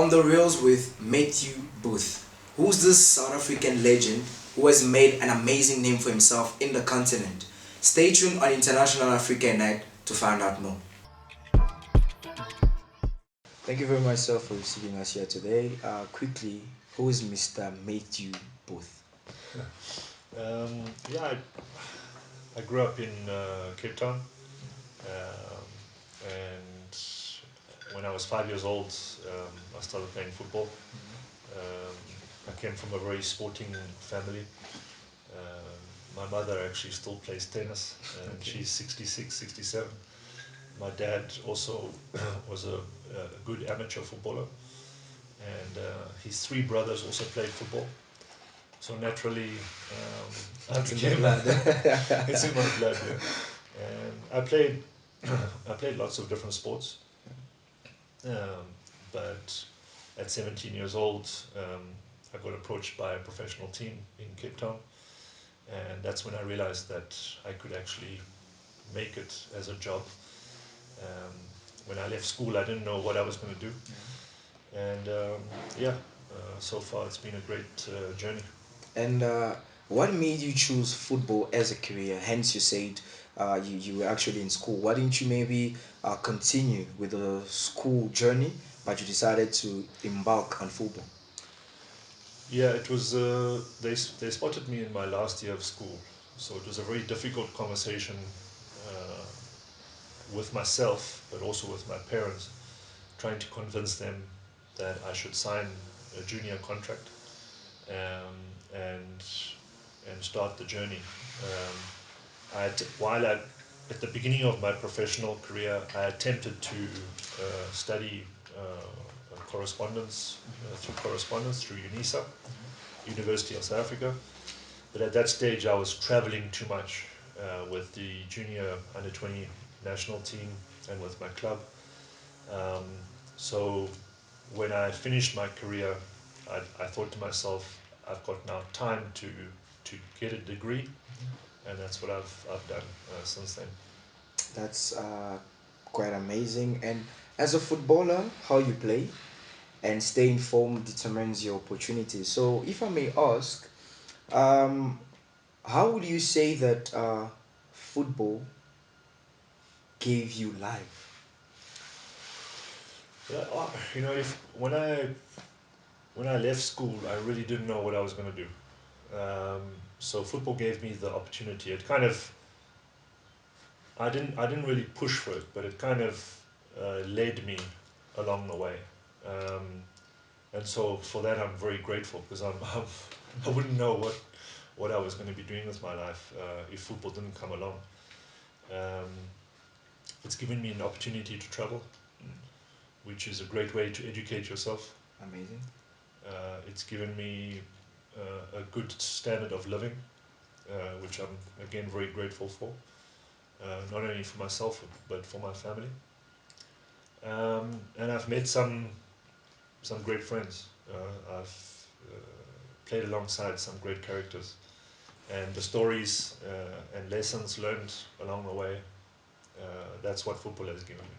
on the rails with Matthew Booth. Who's this South African legend who has made an amazing name for himself in the continent? Stay tuned on International African Night to find out more. Thank you very much, sir, for receiving us here today. Quickly, who is Mr. Matthew Booth? Yeah, I grew up in Cape Town, and when I was 5 years old, I started playing football. I came from a very sporting family. My mother actually still plays tennis, and Okay. she's 66, 67. My dad also was a good amateur footballer, and his three brothers also played football. So naturally, I It's in the became blood. it's in my blood. Yeah. And I played I played lots of different sports, but at 17 years old, I got approached by a professional team in Cape Town, and that's when I realized that I could actually make it as a job. Um, when I left school, I didn't know what I was going to do, and so far it's been a great journey. And what made you choose football as a career? Hence, you said you were actually in school. Why didn't you maybe continue with the school journey, but you decided to embark on football? Yeah, it was. They spotted me in my last year of school, so it was a very difficult conversation uh, with myself, but also with my parents, trying to convince them that I should sign a junior contract um, and and start the journey. While at the beginning of my professional career, I attempted to study correspondence through UNISA, University of South Africa. But at that stage, I was traveling too much with the junior under 20 national team and with my club. Um, so when I finished my career, I thought to myself, I've got now time to get a degree, and that's what I've done since then. That's quite amazing. And as a footballer, how you play and stay informed determines your opportunities. So, if I may ask, um, how would you say that football gave you life? Yeah, if when I left school, I really didn't know what I was going to do. So football gave me the opportunity. It kind of I didn't really push for it, but it kind of led me along the way. Um, and so for that, I'm very grateful because I wouldn't know what I was going to be doing with my life if football didn't come along. Um, it's given me an opportunity to travel, which is a great way to educate yourself. Amazing. It's given me a good standard of living, which I'm again very grateful for, not only for myself but for my family. And I've met some great friends. I've played alongside some great characters, and the stories and lessons learned along the way. That's what football has given me.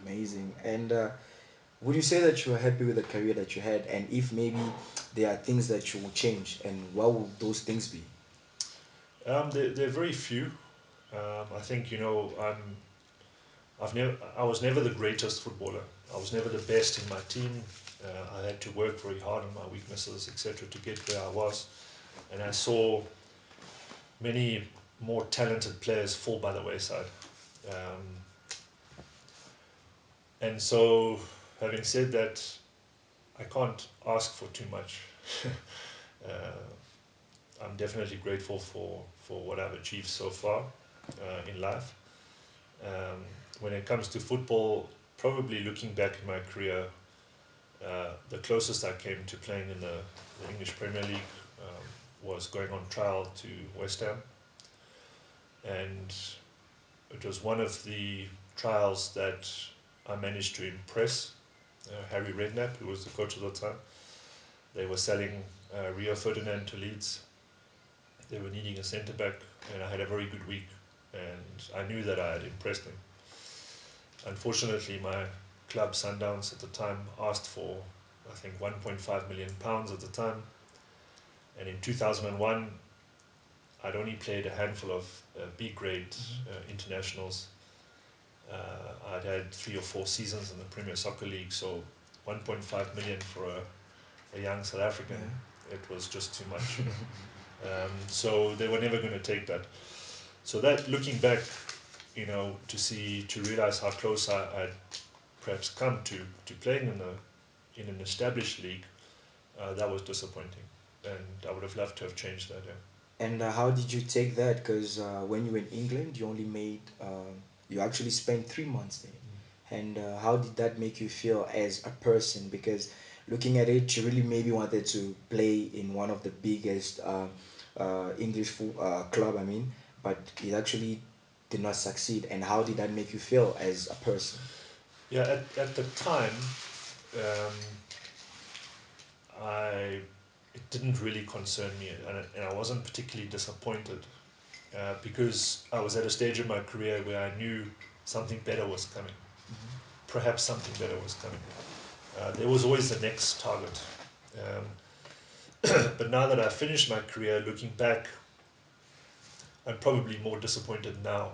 Amazing. And would you say that you are happy with the career that you had? And if maybe there are things that you will change, and what would those things be? There are very few. I think I was never the greatest footballer. I was never the best in my team. I had to work very hard on my weaknesses, etc., to get where I was. And I saw many more talented players fall by the wayside. Um, and so, having said that, I can't ask for too much. I'm definitely grateful for what I've achieved so far in life. Um, when it comes to football, probably looking back in my career, the closest I came to playing in the English Premier League was going on trial to West Ham, and it was one of the trials that I managed to impress Harry Redknapp, who was the coach at the time. They were selling Rio Ferdinand to Leeds. They were needing a centre back, and I had a very good week, and I knew that I had impressed them. Unfortunately, my club Sundowns at the time asked for I think 1.5 million pounds at the time. And in 2001, I'd only played a handful of B grade internationals. I'd had 3 or 4 seasons in the Premier Soccer League, so 1.5 million for a young South African, Yeah. it was just too much. So they were never going to take that. So that, looking back, to realize how close I'd perhaps come to playing in an established league, that was disappointing, and I would have loved to have changed that. Yeah. And how did you take that? Because when you were in England, you only made, you actually spent 3 months there. And how did that make you feel as a person? Because looking at it, you really maybe wanted to play in one of the biggest club, I mean, but it actually did not succeed. And how did that make you feel as a person? Yeah, at the time, um, I it didn't really concern me, and I wasn't particularly disappointed because I was at a stage in my career where I knew something better was coming. Perhaps something better was coming. There was always the next target. Um, but now that I've finished my career, looking back, I'm probably more disappointed now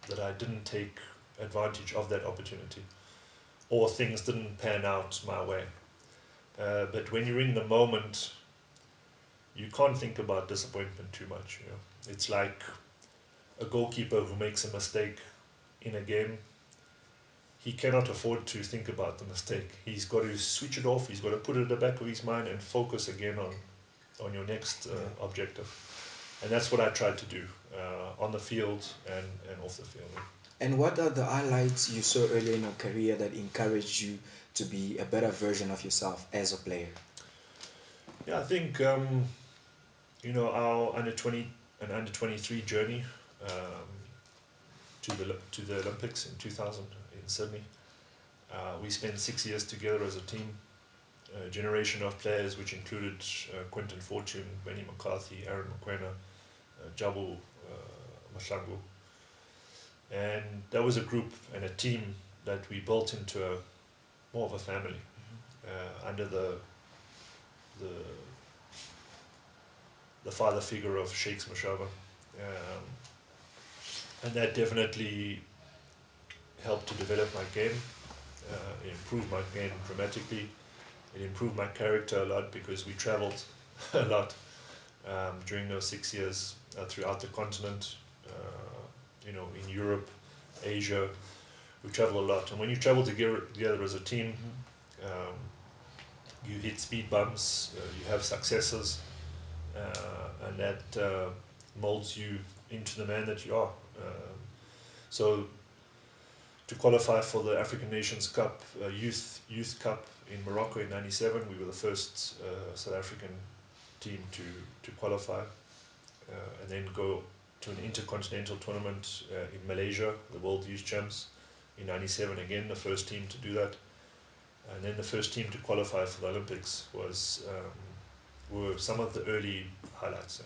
that I didn't take advantage of that opportunity, or things didn't pan out my way. But when you're in the moment, you can't think about disappointment too much. It's like a goalkeeper who makes a mistake in a game. He cannot afford to think about the mistake. He's got to switch it off. He's got to put it at the back of his mind and focus again on your next objective. And that's what I tried to do on the field and off the field. And what are the highlights you saw earlier in your career that encouraged you to be a better version of yourself as a player? Yeah, I think our under 20 and under 23 journey um, to the Olympics in 2000 in Sydney. We spent 6 years together as a team, a generation of players which included Quinton Fortune, Benny McCarthy, Aaron Mokoena, Jabu Mahlangu. And that was a group and a team that we built into more of a family under the the father figure of Shakes Mashaba. And that definitely helped to develop my game. It improved my game dramatically. It improved my character a lot because we traveled a lot during those 6 years throughout the continent, in Europe, Asia. We travel a lot. And when you travel together as a team, um, you hit speed bumps, you have successes, and that molds you into the man that you are. So to qualify for the African Nations Cup, Youth Cup in Morocco in '97, we were the first South African team to qualify, and then go to an intercontinental tournament in Malaysia, the World Youth Champs in '97. Again, the first team to do that, and then the first team to qualify for the Olympics were some of the early highlights.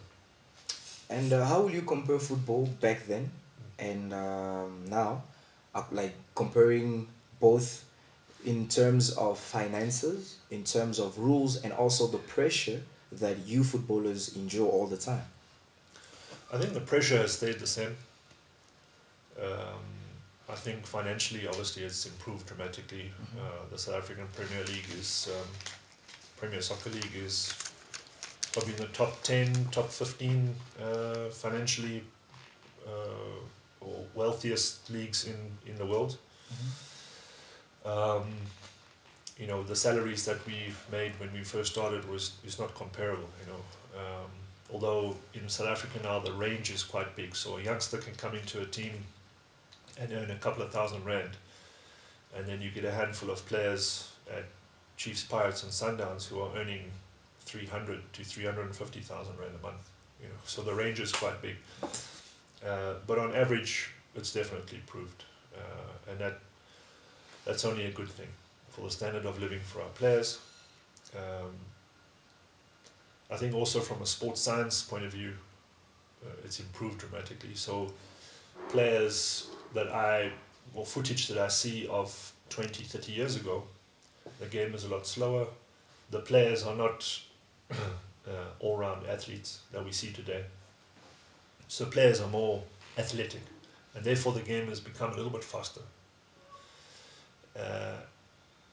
And how will you compare football back then and now? Like comparing both in terms of finances, in terms of rules, and also the pressure that you footballers endure all the time. I think the pressure has stayed the same. Um, I think financially, obviously, it's improved dramatically. The South African Premier Soccer League is probably in the top 10, top 15 financially or wealthiest leagues in the world. Um, the salaries that we've made when we first started is not comparable. Although in South Africa now the range is quite big, so a youngster can come into a team and earn a couple of $1,000, and then you get a handful of players at Chiefs, Pirates, and Sundowns who are earning 300 to 350,000 rand a month. So the range is quite big, but on average, it's definitely improved, and that's only a good thing for the standard of living for our players. Um, I think also from a sports science point of view, it's improved dramatically. So players footage that I see of 20, 30 years ago, the game is a lot slower. the players are not all-round athletes that we see today. So players are more athletic, and therefore the game has become a little bit faster. Uh,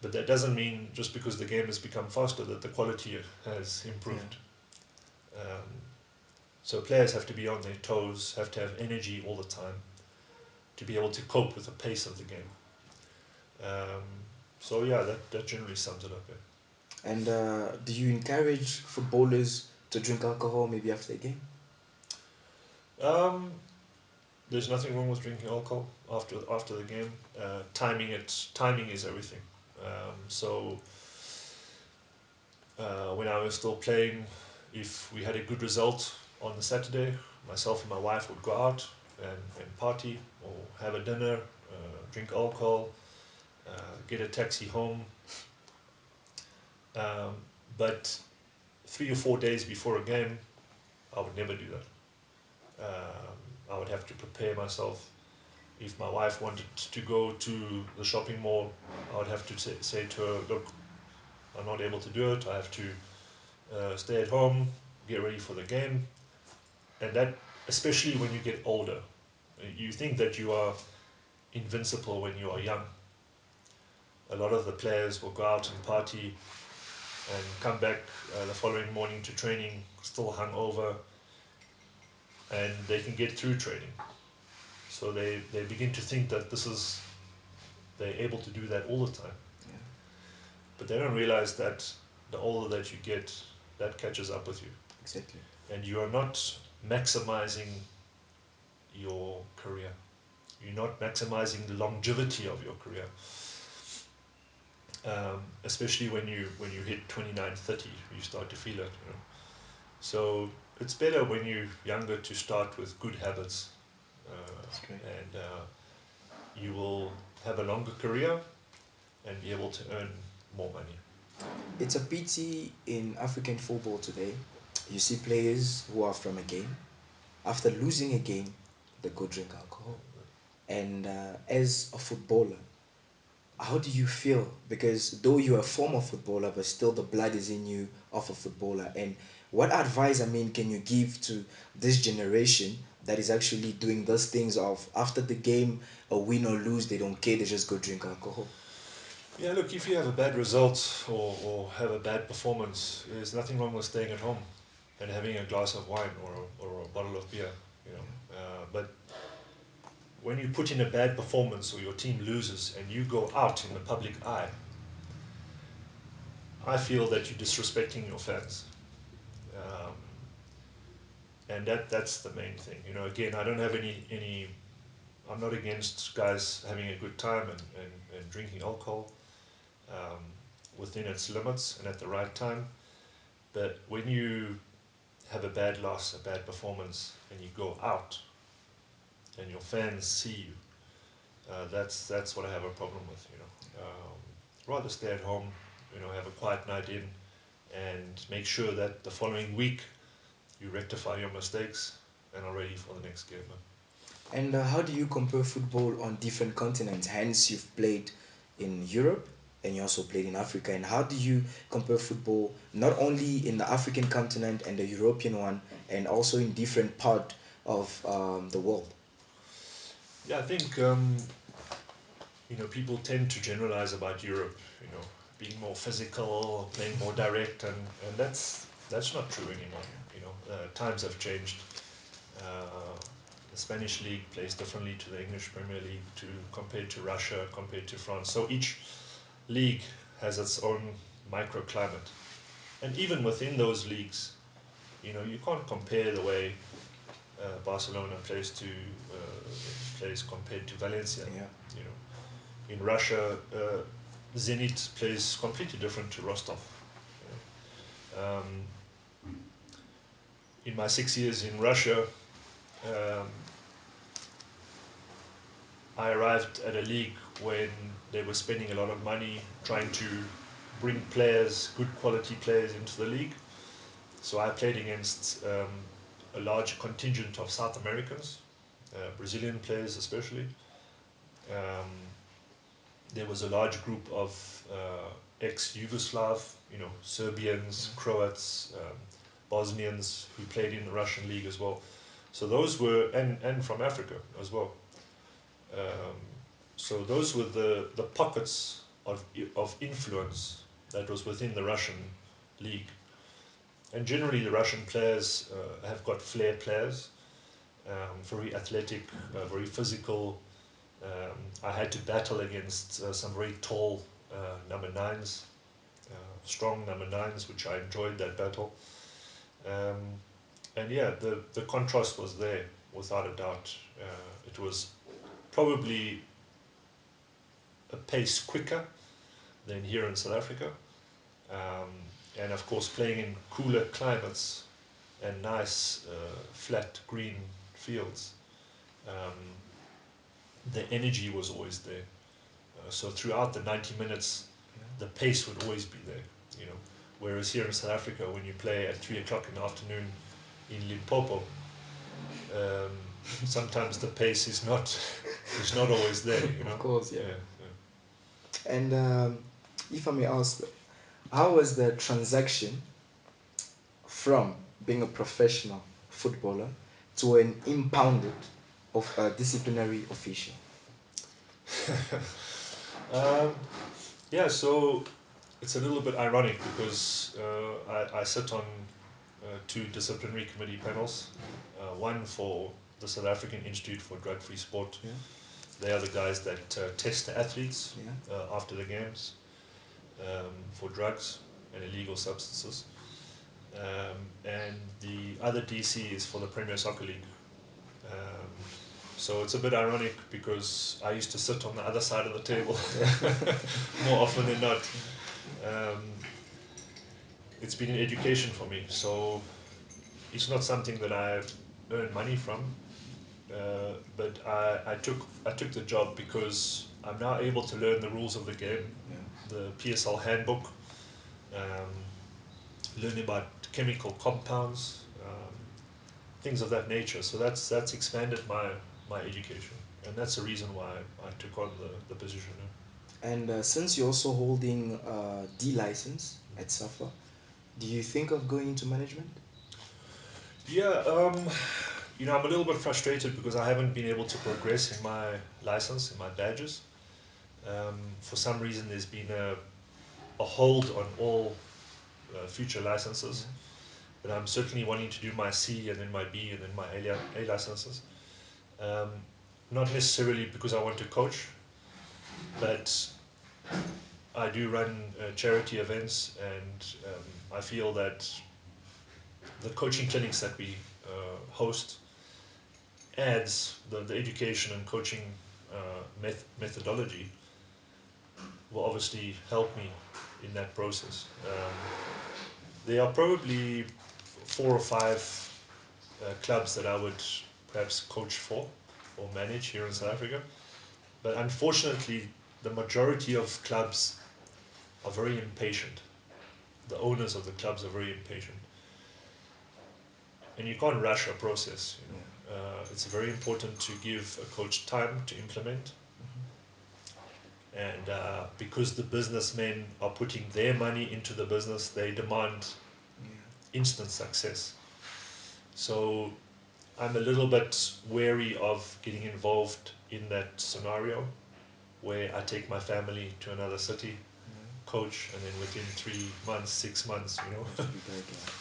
but that doesn't mean just because the game has become faster that the quality has improved. Um, so players have to be on their toes, have to have energy all the time to be able to cope with the pace of the game. Um, so yeah, that generally sums it up. And do you encourage footballers to drink alcohol maybe after a game? Yeah. There's nothing wrong with drinking alcohol after the game. Timing is everything. So when I was still playing, if we had a good result on the Saturday, myself and my wife would go out and party or have a dinner, drink alcohol, get a taxi home. Um, but 3 or 4 days before a game, I would never do that. I would have to prepare myself. If my wife wanted to go to the shopping mall, I would have to say to her, look, I'm not able to do it. I have to stay at home, get ready for the game. And that, especially when you get older, you think that you are invincible when you are young. A lot of the players will go out and party and come back the following morning to training still hungover, and they can get through training. So they begin to think that they're able to do that all the time. Yeah, But they don't realize that the older that you get, that catches up with you. exactly. And you are not maximizing your career. You're not maximizing the longevity of your career. Especially when you hit 29, 30, you start to feel it. So it's better when you're younger to start with good habits, That's great. and you will have a longer career and be able to earn more money. It's a pity in African football today. You see players who are from a game. After losing a game, they go drink alcohol. And as a footballer, how do you feel? Because though you're a former footballer, but still the blood is in you of a footballer. And what advice, I mean, can you give to this generation that is actually doing those things of after the game, a win or lose, they don't care, they just go drink alcohol? Yeah, look, if you have a bad result or have a bad performance, there's nothing wrong with staying at home and having a glass of wine or a bottle of beer, you know. But when you put in a bad performance or your team loses and you go out in the public eye, I feel that you're disrespecting your fans. Um, and that's the main thing. Again, I don't have any I'm not against guys having a good time and drinking alcohol um, within its limits and at the right time. But when you have a bad loss, a bad performance, and you go out and your fans see you, that's what I have a problem with. Rather stay at home, have a quiet night in, and make sure that the following week you rectify your mistakes and are ready for the next game. And how do you compare football on different continents? Hence, you've played in Europe and you also played in Africa. And how do you compare football not only in the African continent and the European one, and also in different part of the world? Yeah, I think people tend to generalize about Europe. Being more physical, playing more direct, and that's not true anymore. Times have changed. Uh, the Spanish league plays differently to the English Premier League, compared to Russia, compared to France. So each league has its own microclimate, and even within those leagues, you can't compare the way Barcelona plays compared to Valencia. Yeah. You know, in Russia, Zenit plays completely different to Rostov. In my 6 years in Russia, um, I arrived at a league when they were spending a lot of money trying to bring players, good quality players, into the league. So I played against a large contingent of South Americans, Brazilian players especially. Um, there was a large group of ex-Yugoslav, Serbians, Croats, Bosnians who played in the Russian league as well. So those were, and from Africa as well. Um, so those were the pockets of influence that was within the Russian league. And generally the Russian players have got flair players, very athletic, very physical. I had to battle against some very tall number nines, strong number nines, which I enjoyed that battle. Um, and yeah, the contrast was there without a doubt. It was probably a pace quicker than here in South Africa. Um, and of course, playing in cooler climates and nice flat green fields, um, the energy was always there. So throughout the 90 minutes, the pace would always be there. You know, whereas here in South Africa, when you play at 3 o'clock in the afternoon in Limpopo, um, sometimes the pace is not is not always there. Of course, yeah. Yeah. And if I may ask, how was the transaction from being a professional footballer to an impounded of a disciplinary official? Um, yeah, so it's a little bit ironic because I sit on two disciplinary committee panels, one for the South African Institute for Drug-Free Sport. Yeah, They are the guys that test the athletes yeah, after the games for drugs and illegal substances. And the other DC is for the Premier Soccer League. Um, so it's a bit ironic because I used to sit on the other side of the table more often than not. Um, it's been an education for me. So it's not something that I earn money from, but I took the job because I'm now able to learn the rules of the game, yeah. the PSL handbook, um, learn about chemical compounds, things of that nature. So that's expanded my education, and that's the reason why I took on the position. And since you're also holding a D license at SAFA, do you think of going into management? Yeah, I'm a little bit frustrated because I haven't been able to progress in my license, in my badges. For some reason, there's been a hold on all future licenses, but I'm certainly wanting to do my C and then my B and then my A licenses. Um, Not necessarily because I want to coach, but I do run charity events, and I feel that the coaching clinics that we host adds the education and coaching methodology will obviously help me in that process. There are probably 4 or 5 clubs that I would perhaps coach for or manage here in South Africa, but unfortunately, the majority of clubs are very impatient. The owners of the clubs are very impatient, and you can't rush a process. It's very important to give a coach time to implement, and because the businessmen are putting their money into the business, they demand instant success. So I'm a little bit wary of getting involved in that scenario where I take my family to another city, coach, and then within 3 months, 6 months,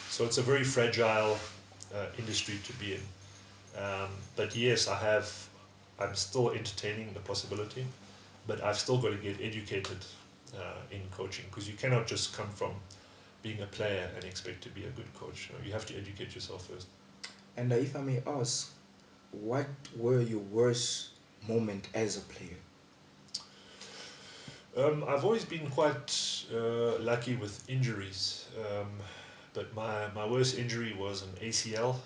So it's a very fragile industry to be in. But yes, I'm still entertaining the possibility, but I've still got to get educated in coaching, because you cannot just come from being a player and expect to be a good coach. You have to educate yourself first. And if I may ask, what were your worst moment as a player? I've always been quite lucky with injuries, but my worst injury was an ACL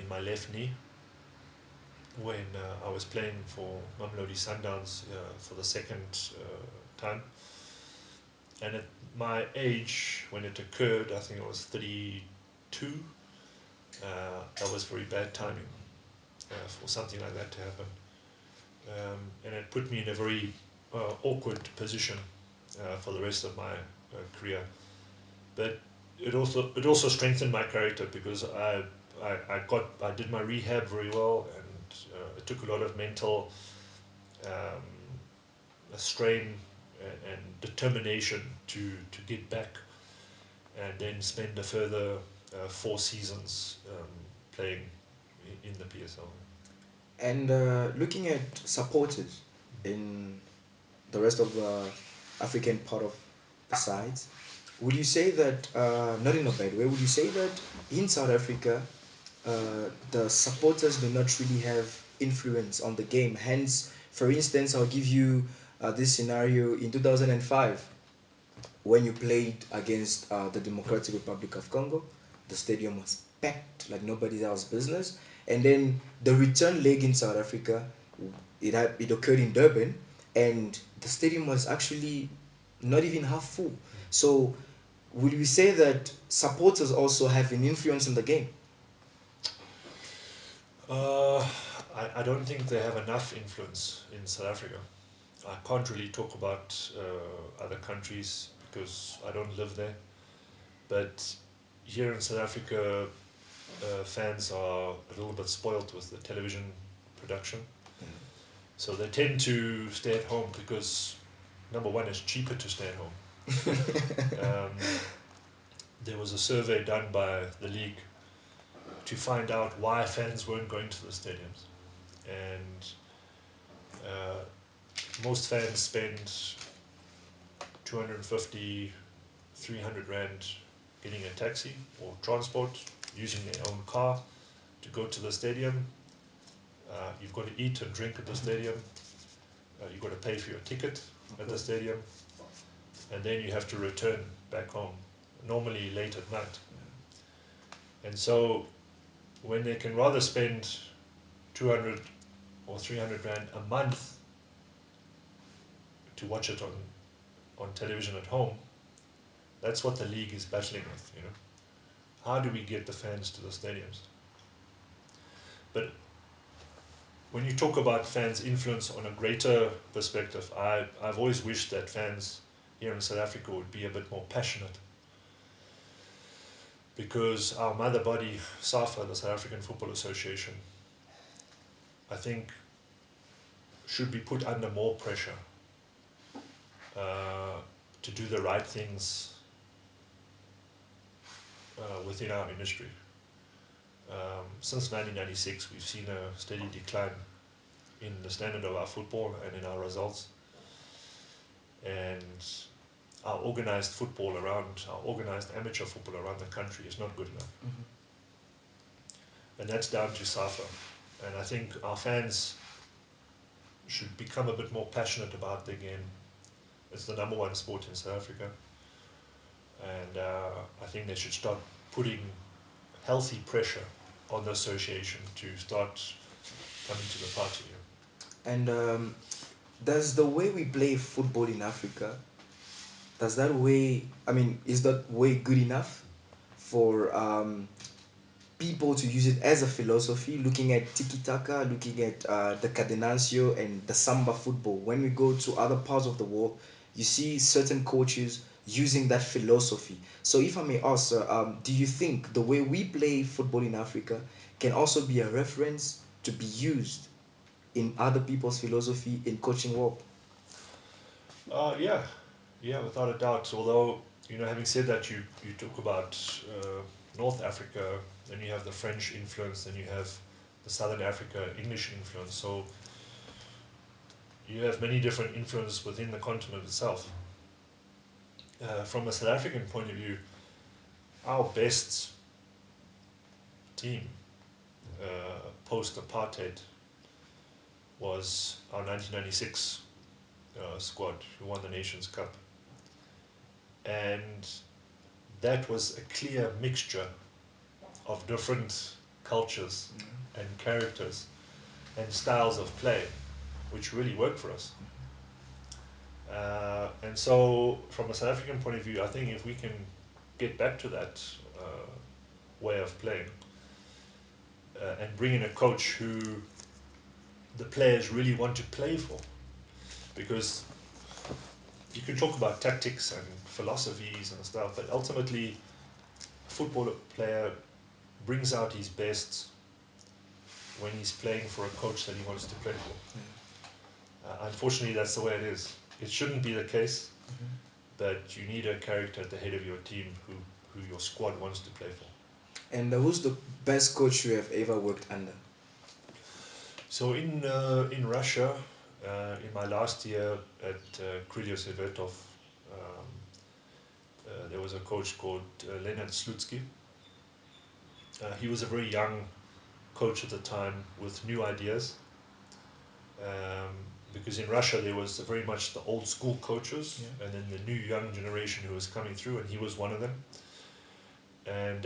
in my left knee when I was playing for Mamelodi Sundowns for the second time. And at my age, when it occurred, I think I was 32, that was very bad timing for something like that to happen. And it put me in a very awkward position for the rest of my career. But it also strengthened my character because I did my rehab very well, and it took a lot of mental um, strain and determination to get back, and then spend a further 4 seasons playing in the PSL. And looking at supporters in the rest of the African part of the sides, would you say that, not in a bad way, would you say that in South Africa, the supporters do not really have influence on the game? Hence, for instance, I'll give you this scenario in 2005 when you played against the Democratic Republic of Congo. The stadium was packed like nobody else's business. And then the return leg in South Africa, it occurred in Durban, and the stadium was actually not even half full. So would we say that supporters also have an influence in the game? Uh, I don't think they have enough influence in South Africa. I can't really talk about other countries because I don't live there. But here in South Africa, fans are a little bit spoilt with the television production. So they tend to stay at home because, number one, it's cheaper to stay at home. There was a survey done by the league to find out why fans weren't going to the stadiums. And most fans spend 250, 300 Rand getting a taxi or transport, using their own car to go to the stadium. You've got to eat and drink at the stadium. You've got to pay for your ticket at the stadium. And then you have to return back home, normally late at night. And so when they can rather spend 200 or 300 Rand a month to watch it on television at home, that's what the league is battling with, you know. How do we get the fans to the stadiums? But when you talk about fans' influence on a greater perspective, I've always wished that fans here in South Africa would be a bit more passionate, because our mother body, SAFA, the South African Football Association, I think should be put under more pressure to do the right things within our industry. Since 1996, we've seen a steady decline in the standard of our football and in our results. And our organized football around, our organized amateur football around the country is not good enough. And that's down to SAFA. And I think our fans should become a bit more passionate about the game. It's the number one sport in South Africa. And I think they should start putting healthy pressure on the association to start coming to the party. And does the way we play football in Africa, does that way, I mean, is that way good enough for people to use it as a philosophy, looking at tiki taka, looking at the cadenaccio and the samba football? When we go to other parts of the world, you see certain coaches using that philosophy. So, if I may ask, sir, do you think the way we play football in Africa can also be a reference to be used in other people's philosophy in coaching world? Yeah, yeah, without a doubt. Although, you know, having said that, you talk about North Africa, then you have the French influence, then you have the Southern Africa English influence. So you have many different influences within the continent itself. From a South African point of view, our best team post apartheid was our 1996 squad who won the Nations Cup. And that was a clear mixture of different cultures and characters and styles of play, which really worked for us. And so, from a South African point of view, I think if we can get back to that way of playing and bring in a coach who the players really want to play for, because you can talk about tactics and philosophies and stuff, but ultimately, a football player brings out his best when he's playing for a coach that he wants to play for. Unfortunately, that's the way it is. It shouldn't be the case, but you need a character at the head of your team who your squad wants to play for. And who's the best coach you have ever worked under? So in Russia, in my last year at Krylya Sevetov, there was a coach called Leonard Slutsky. He was a very young coach at the time with new ideas. Um, because in Russia there was very much the old school coaches, Yeah. and then the new young generation who was coming through, and he was one of them. And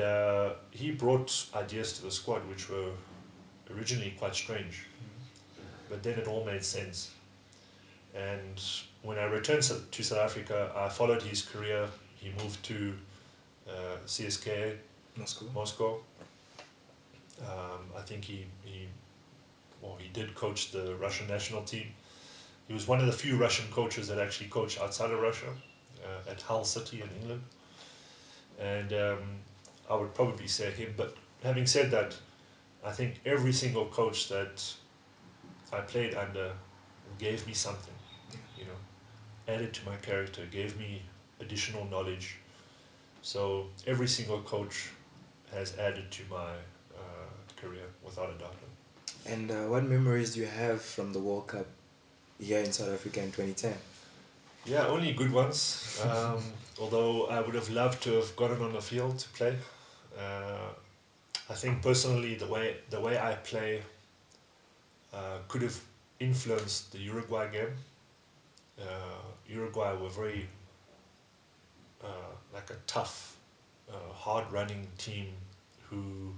he brought ideas to the squad which were originally quite strange, but then it all made sense. And when I returned to South Africa, I followed his career. He moved to CSKA Moscow. Moscow. I think he did coach the Russian national team. He was one of the few Russian coaches that actually coached outside of Russia, at Hull City in England. And I would probably say him. But having said that, I think every single coach that I played under gave me something, you know, added to my character, gave me additional knowledge. So every single coach has added to my career without a doubt. And what memories do you have from the World Cup here in South Africa in 2010? Yeah, only good ones. Although I would have loved to have gotten on the field to play. Uh, I think personally the way I play could have influenced the Uruguay game. Uruguay were very like a tough, hard running team who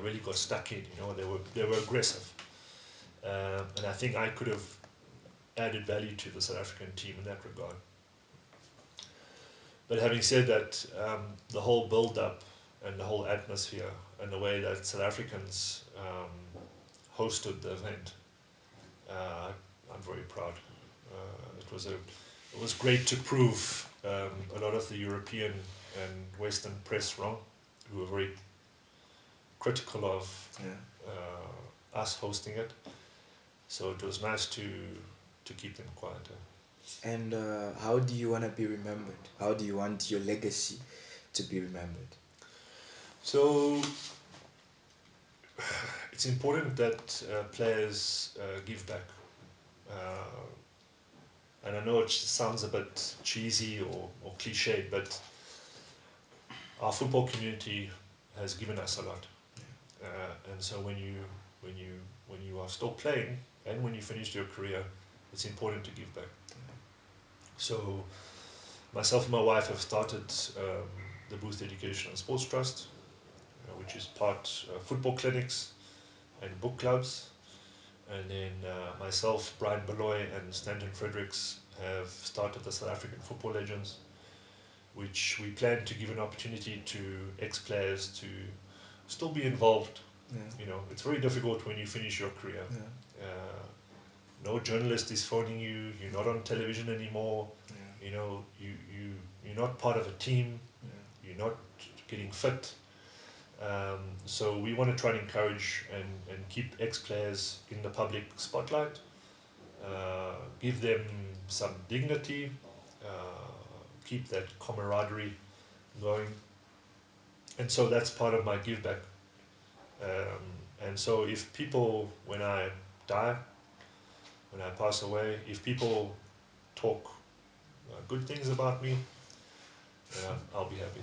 really got stuck in. You know, they were aggressive, and I think I could have added value to the South African team in that regard. But having said that, the whole build up and the whole atmosphere and the way that South Africans hosted the event, I'm very proud. It was great to prove a lot of the European and Western press wrong, who were very critical of Yeah. us hosting it. So it was nice to keep them quiet. And how do you want to be remembered? How do you want your legacy to be remembered? So it's important that players give back. Uh, and I know it sounds a bit cheesy or cliche, but our football community has given us a lot. And so when you are still playing and when you finished your career, it's important to give back. So myself and my wife have started the Booth Education and Sports Trust, which is part football clinics and book clubs. And then myself, Brian Beloy, and Stanton Fredericks have started the South African Football Legends, which we plan to give an opportunity to ex-players to still be involved. Yeah. You know, it's very difficult when you finish your career. Yeah. No journalist is phoning you. You're not on television anymore. Yeah. You know, you're not part of a team. Yeah. You're not getting fit. So we want to try and encourage and keep ex-players in the public spotlight, give them some dignity, keep that camaraderie going. And so that's part of my give back. And so if people, when I die, when I pass away, if people talk good things about me, I'll be happy.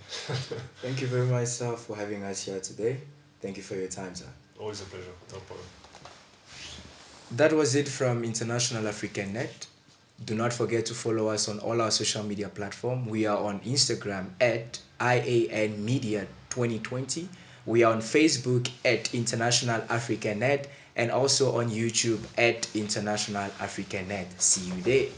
Thank you very much, sir, for having us here today. Thank you for your time, sir. Always a pleasure. No problem. That was it from International African Net. Do not forget to follow us on all our social media platforms. We are on Instagram at IAN Media 2020. We are on Facebook at International African Net and also on YouTube at International African Net. See you there.